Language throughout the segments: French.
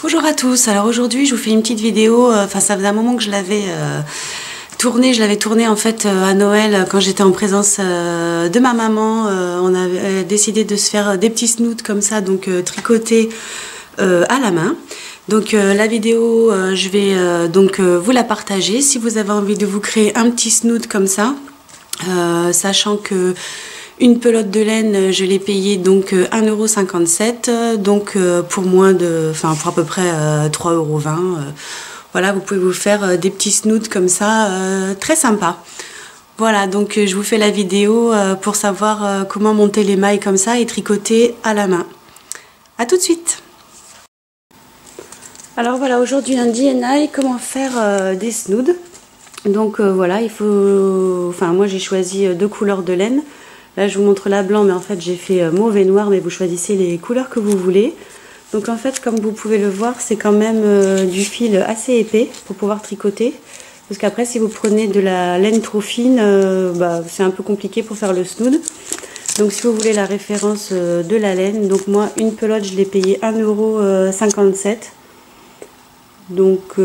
Bonjour à tous, alors aujourd'hui je vous fais une petite vidéo, ça faisait un moment que je l'avais tournée en fait à Noël quand j'étais en présence de ma maman. On avait décidé de se faire des petits snoods comme ça, donc tricotés à la main. Donc la vidéo, je vais donc vous la partager si vous avez envie de vous créer un petit snood comme ça, sachant que une pelote de laine, je l'ai payée donc 1,57 €, donc pour moins de, pour à peu près 3,20 €. Voilà, vous pouvez vous faire des petits snoods comme ça, très sympa. Voilà, donc je vous fais la vidéo pour savoir comment monter les mailles comme ça et tricoter à la main. A tout de suite. Alors voilà, aujourd'hui un DIY, comment faire des snoods. Donc voilà, il faut, moi j'ai choisi deux couleurs de laine. Là je vous montre la blanc, mais en fait j'ai fait mauve et noir, mais vous choisissez les couleurs que vous voulez. Donc en fait, comme vous pouvez le voir, c'est quand même du fil assez épais pour pouvoir tricoter. Parce qu'après, si vous prenez de la laine trop fine, c'est un peu compliqué pour faire le snood. Donc si vous voulez la référence de la laine, donc moi une pelote je l'ai payée 1,57 €. Donc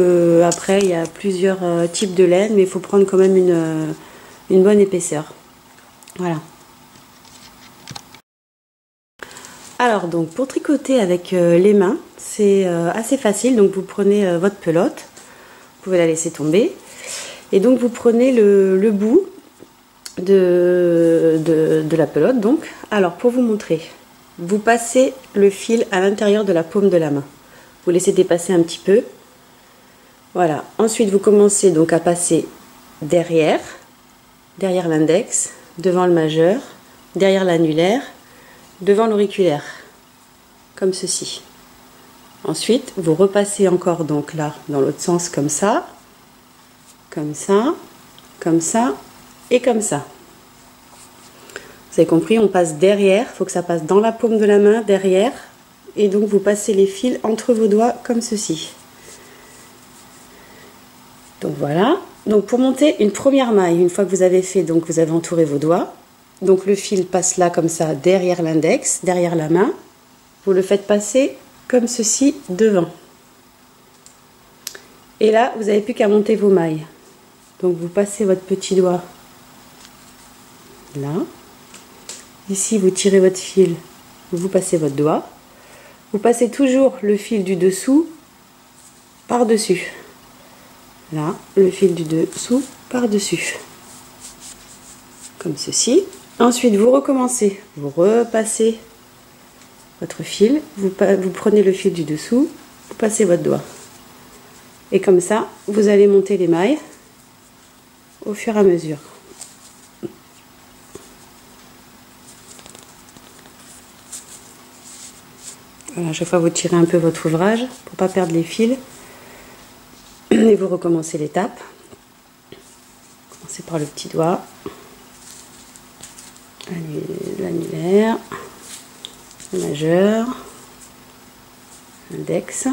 après il y a plusieurs types de laine, mais il faut prendre quand même une bonne épaisseur. Voilà. Alors donc pour tricoter avec les mains, c'est assez facile. Donc vous prenez votre pelote, vous pouvez la laisser tomber, et donc vous prenez le bout de la pelote. Donc alors pour vous montrer, vous passez le fil à l'intérieur de la paume de la main, vous laissez dépasser un petit peu. Voilà, ensuite vous commencez donc à passer derrière l'index, devant le majeur, derrière l'annulaire, devant l'auriculaire, comme ceci. Ensuite, vous repassez encore donc là, dans l'autre sens, comme ça, comme ça, comme ça, et comme ça. Vous avez compris, on passe derrière, il faut que ça passe dans la paume de la main, derrière, et donc vous passez les fils entre vos doigts, comme ceci. Donc voilà, donc pour monter une première maille, une fois que vous avez fait, donc vous avez entouré vos doigts, donc le fil passe là comme ça, derrière l'index, derrière la main, vous le faites passer comme ceci devant. Et là, vous n'avez plus qu'à monter vos mailles. Donc vous passez votre petit doigt là, ici vous tirez votre fil, vous passez votre doigt, vous passez toujours le fil du dessous par-dessus. Là, le fil du dessous par-dessus, comme ceci. Ensuite, vous recommencez, vous repassez votre fil, vous prenez le fil du dessous, vous passez votre doigt. Et comme ça, vous allez monter les mailles au fur et à mesure. Voilà, à chaque fois, vous tirez un peu votre ouvrage pour ne pas perdre les fils. Et vous recommencez l'étape. Commencez par le petit doigt, l'annulaire, le majeur, l'index.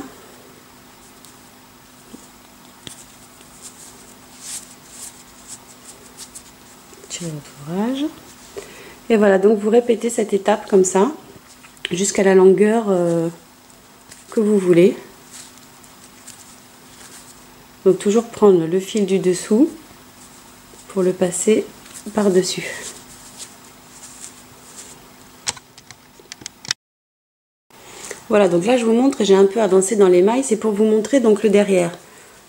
Tirez votre ouvrage. Et voilà, donc vous répétez cette étape comme ça, jusqu'à la longueur que vous voulez. Donc toujours prendre le fil du dessous pour le passer par-dessus. Voilà, donc là je vous montre, j'ai un peu avancé dans les mailles, c'est pour vous montrer donc le derrière.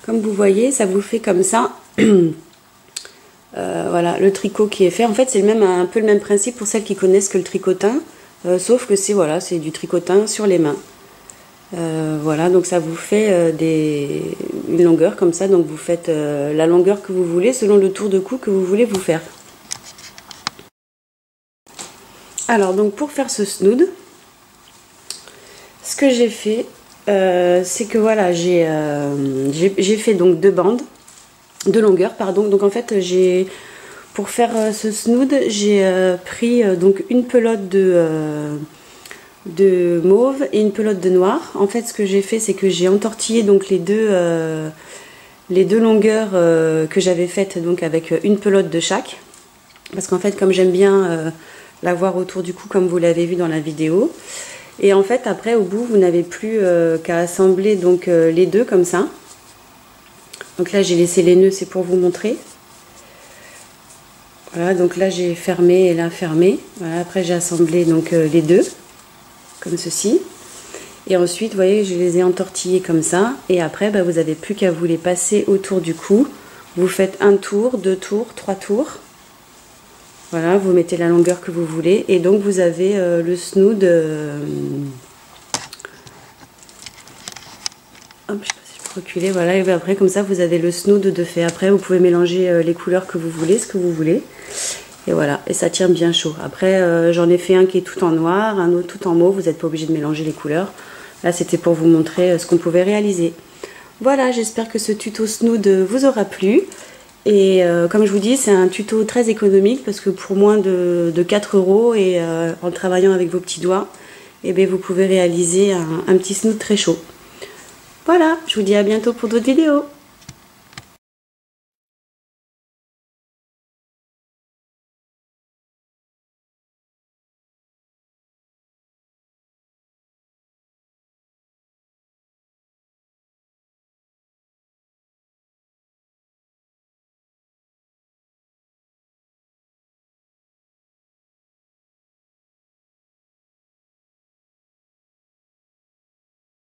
Comme vous voyez, ça vous fait comme ça. Voilà, le tricot qui est fait. En fait, c'est un peu le même principe pour celles qui connaissent que le tricotin, sauf que c'est voilà, c'est du tricotin sur les mains. Voilà, donc ça vous fait une longueur comme ça, donc vous faites la longueur que vous voulez selon le tour de cou que vous voulez vous faire. Alors donc pour faire ce snood, ce que j'ai fait, c'est que voilà, j'ai fait donc deux longueurs, pardon. Donc en fait, pour faire ce snood, j'ai pris donc une pelote de mauve et une pelote de noir. En fait, ce que j'ai fait, c'est que j'ai entortillé donc les deux longueurs que j'avais faites donc avec une pelote de chaque, parce qu'en fait, comme j'aime bien l'avoir autour du cou comme vous l'avez vu dans la vidéo, Et en fait après au bout vous n'avez plus qu'à assembler donc les deux comme ça. Donc là j'ai laissé les nœuds, c'est pour vous montrer. Voilà, donc là j'ai fermé et là fermé. Voilà, après j'ai assemblé donc les deux comme ceci. Et ensuite vous voyez je les ai entortillés comme ça. Et après bah, vous n'avez plus qu'à vous les passer autour du cou. Vous faites un tour, 2 tours, 3 tours. Voilà, vous mettez la longueur que vous voulez. Et donc vous avez le snood. Hop, je sais pas si je peux reculer. Voilà, et après comme ça vous avez le snood de fait. Après vous pouvez mélanger les couleurs que vous voulez, ce que vous voulez. Et voilà, et ça tient bien chaud. Après j'en ai fait un qui est tout en noir, un autre tout en mauve. Vous n'êtes pas obligé de mélanger les couleurs. Là c'était pour vous montrer ce qu'on pouvait réaliser. Voilà, j'espère que ce tuto snood vous aura plu. Et comme je vous dis, c'est un tuto très économique parce que pour moins de 4 € et en travaillant avec vos petits doigts, eh bien, vous pouvez réaliser un petit snood très chaud. Voilà, je vous dis à bientôt pour d'autres vidéos.